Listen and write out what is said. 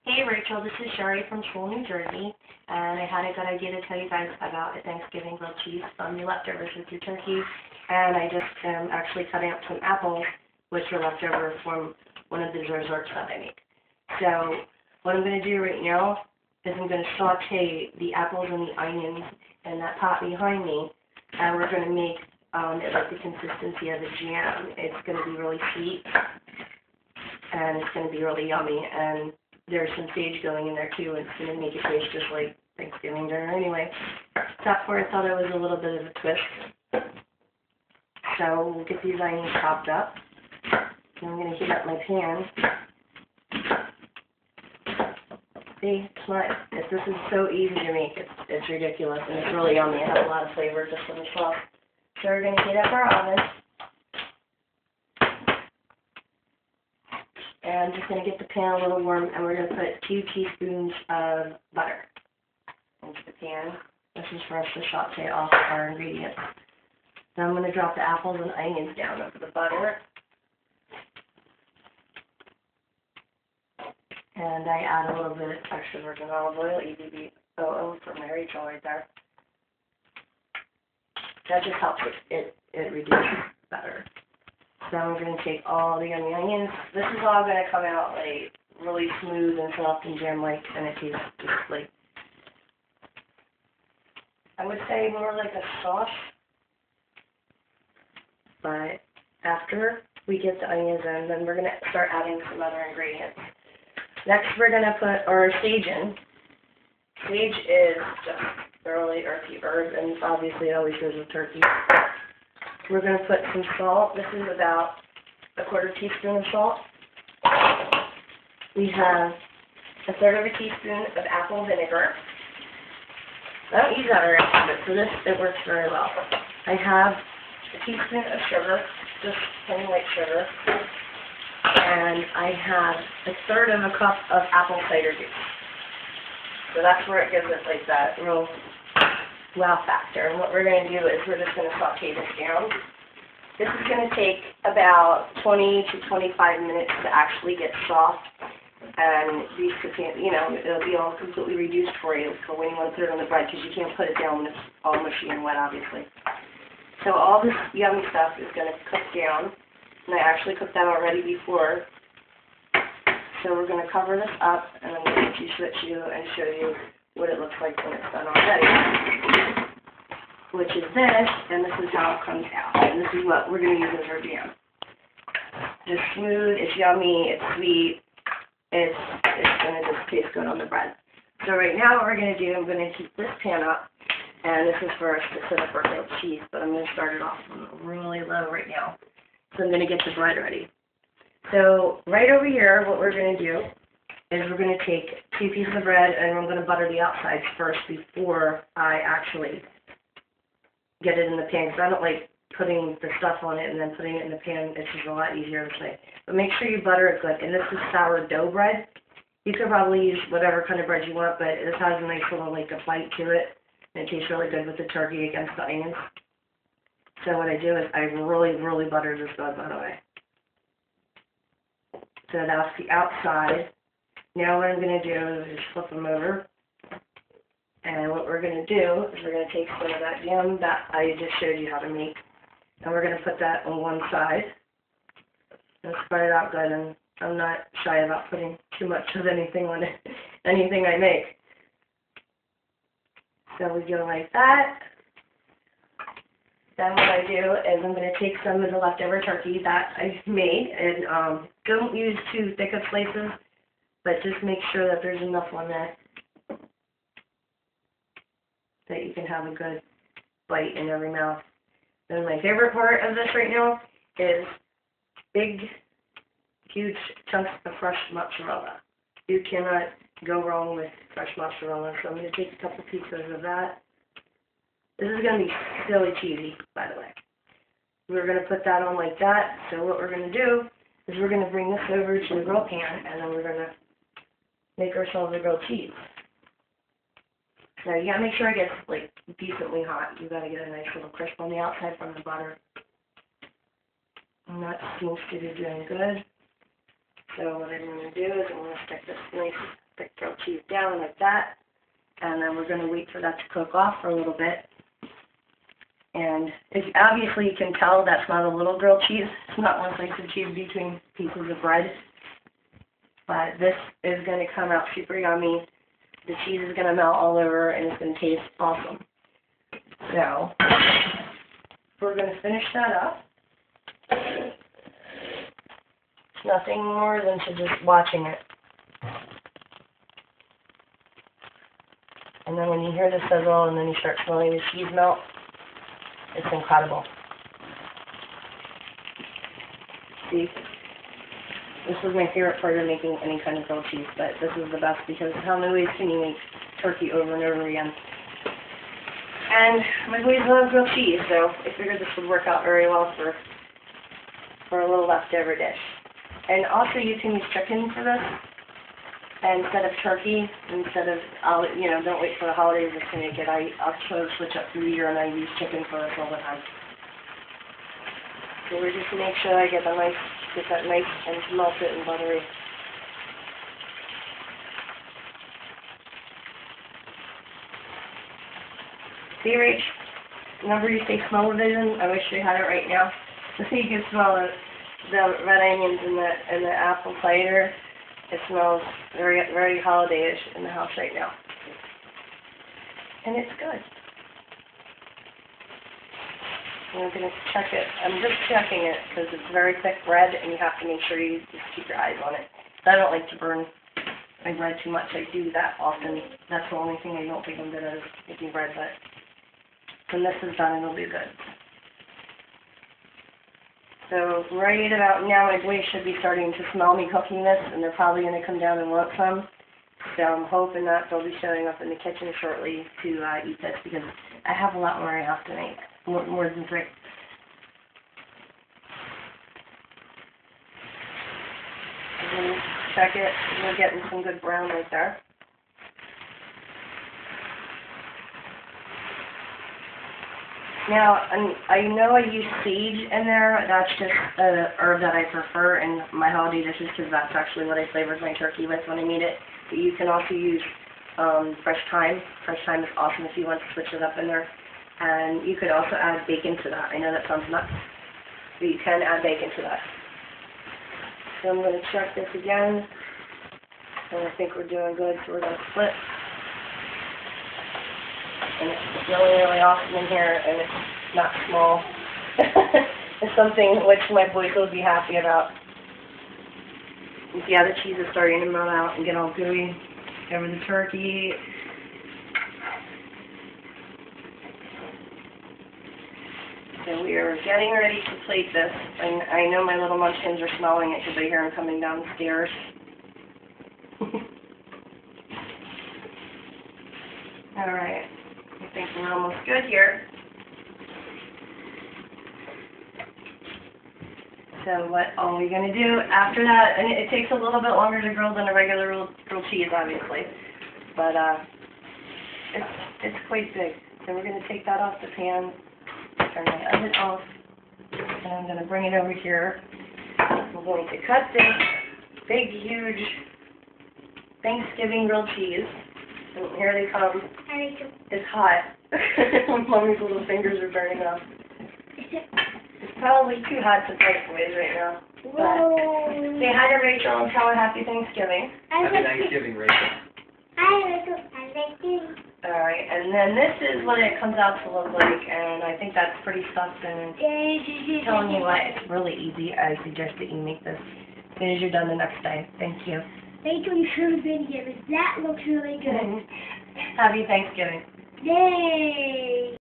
Hey Rachel, this is Sherry from School, New Jersey, and I had a good idea to tell you guys about a Thanksgiving grilled cheese from your leftovers with your turkey, and I just am actually cutting up some apples, which were left over from one of the desserts that I made. So what I'm going to do right now is I'm going to saute the apples and the onions in that pot behind me, and we're going to make it like the consistency of a jam. It's going to be really sweet, and it's going to be really yummy, and there's some sage going in there too, and it's going to make it taste just like Thanksgiving dinner anyway. That's where I thought it was a little bit of a twist. So we'll get these onions chopped up. And I'm going to heat up my pan. See, this is so easy to make. It's ridiculous, and it's really yummy. It has a lot of flavor just from the sauce. So we're going to heat up our oven. And I'm just going to get the pan a little warm, and we're going to put 2 teaspoons of butter into the pan. This is for us to saute off our ingredients. Then I'm going to drop the apples and onions down over the butter. And I add a little bit of extra virgin olive oil, EVBOO for my Rachel right there. That just helps it reduce better. So we're going to take all the yummy onions. This is all going to come out like really smooth and soft and jam-like, and it tastes just like, I would say more like a sauce. But after we get the onions in, then we're going to start adding some other ingredients. Next, we're going to put our sage in. Sage is just thoroughly earthy herb, and obviously it always goes with turkey. We're going to put some salt. This is about a 1/4 teaspoon of salt. We have a 1/3 teaspoon of apple vinegar. I don't use that very often, but for this it works very well. I have a teaspoon of sugar, just plain white sugar. And I have a 1/3 cup of apple cider juice. So that's where it gives it like that real wow factor. And what we're going to do is we're just going to saute this down. This is going to take about 20 to 25 minutes to actually get soft. And these could, it'll be all completely reduced for you for when you want to put it on the bread, because you can't put it down when it's all mushy and wet, obviously. So all this yummy stuff is going to cook down. And I actually cooked that already before. So we're going to cover this up, and I'm going to switch you and show you what it looks like when it's done already. Which is this, and this is how it comes out. And this is what we're going to use as our jam. It's smooth, it's yummy, it's sweet. It's going to just taste good on the bread. So right now what we're going to do, I'm going to heat this pan up. And this is for a specific grilled cheese, but I'm going to start it off really low right now. So I'm going to get the bread ready. So right over here, what we're going to do is we're going to take 2 pieces of bread, and I'm going to butter the outsides first before I actually get it in the pan, because I don't like putting the stuff on it and then putting it in the pan. It's just a lot easier this way. But make sure you butter it good. And this is sourdough bread. You could probably use whatever kind of bread you want, but this has a nice little like a bite to it, and it tastes really good with the turkey against the onions. So what I do is I really, really butter this good, by the way. So that's the outside. Now what I'm going to do is just flip them over. And what we're going to do is we're going to take some of that jam that I just showed you how to make, and we're going to put that on one side and spread it out good. And I'm not shy about putting too much of anything on it, anything I make. So we go like that. Then what I do is I'm going to take some of the leftover turkey that I made, and don't use too thick of slices, but just make sure that there's enough on there that you can have a good bite in every mouth. Then my favorite part of this right now is big, huge chunks of fresh mozzarella. You cannot go wrong with fresh mozzarella, so I'm going to take a couple pieces of that. This is going to be silly cheesy, by the way. We're going to put that on like that. So what we're going to do is we're going to bring this over to the grill pan, and then we're going to make ourselves a grilled cheese. So you got to make sure it gets like decently hot. You got to get a nice little crisp on the outside from the butter. And that seems to be doing good. So what I'm going to do is I'm going to stick get this nice thick grilled cheese down like that. And then we're going to wait for that to cook off for a little bit. And obviously you can tell that's not a little grilled cheese. It's not one slice of cheese between pieces of bread. But this is going to come out super yummy. The cheese is going to melt all over and it's going to taste awesome. So, we're going to finish that up. It's nothing more than to just watching it. And then when you hear the sizzle and then you start smelling the cheese melt, it's incredible. See? This is my favorite part of making any kind of grilled cheese, but this is the best because how many ways can you make turkey over and over again? And my boys love grilled cheese, so I figured this would work out very well for a little leftover dish. And also you can use chicken for this instead of turkey, don't wait for the holidays to make it. I'll switch up through the year and I use chicken for this all the time. So we're just make sure I get that nice and melted and buttery. See, Rach, remember you say smell-o-vision? I wish you had it right now. So you can smell the red onions and the apple cider. It smells very, very holiday-ish in the house right now. And it's good. I'm going to check it. I'm just checking it because it's very thick bread and you have to make sure you just keep your eyes on it. I don't like to burn my bread too much. I do that often. That's the only thing I don't think I'm good at is making bread, but when this is done, it'll be good. So right about now, my boys should be starting to smell me cooking this, and they're probably going to come down and want some. So I'm hoping that they'll be showing up in the kitchen shortly to eat this because I have a lot more I have to make, more than 3. And then check it, we're getting some good brown right there. Now, I know I use sage in there. That's just an herb that I prefer in my holiday dishes because that's actually what I flavored my turkey with when I made it. But you can also use fresh thyme. Fresh thyme is awesome if you want to switch it up in there. And you could also add bacon to that. I know that sounds nuts, but you can add bacon to that. So I'm going to check this again. And I think we're doing good, so we're going to flip. And it's really, really awesome in here, and it's not small. It's something which my boys will be happy about. You see how the cheese is starting to melt out and get all gooey over the turkey. So we are getting ready to plate this, and I know my little munchkins are smelling it because I hear them coming down the stairs. All right. I think we're almost good here. So what are we going to do after that? And it takes a little bit longer to grill than a regular grilled cheese, obviously. But it's quite big. So we're going to take that off the pan, turn my oven off, and I'm going to bring it over here. We're going to cut this big, huge Thanksgiving grilled cheese. And here they come. It's hot. Mommy's little fingers are burning up. It's probably too hot to play with right now. Whoa. Say hi to Rachel and tell her Happy Thanksgiving. Happy Thanksgiving, Rachel. Hi, Rachel. Happy Thanksgiving. Alright, and then this is what it comes out to look like, and I think that's pretty stuffed, and telling you what, it's really easy. I suggest that you make this as soon as you're done the next day. Thank you. Rachel, you should have been here. That looks really good. Happy Thanksgiving. Yay!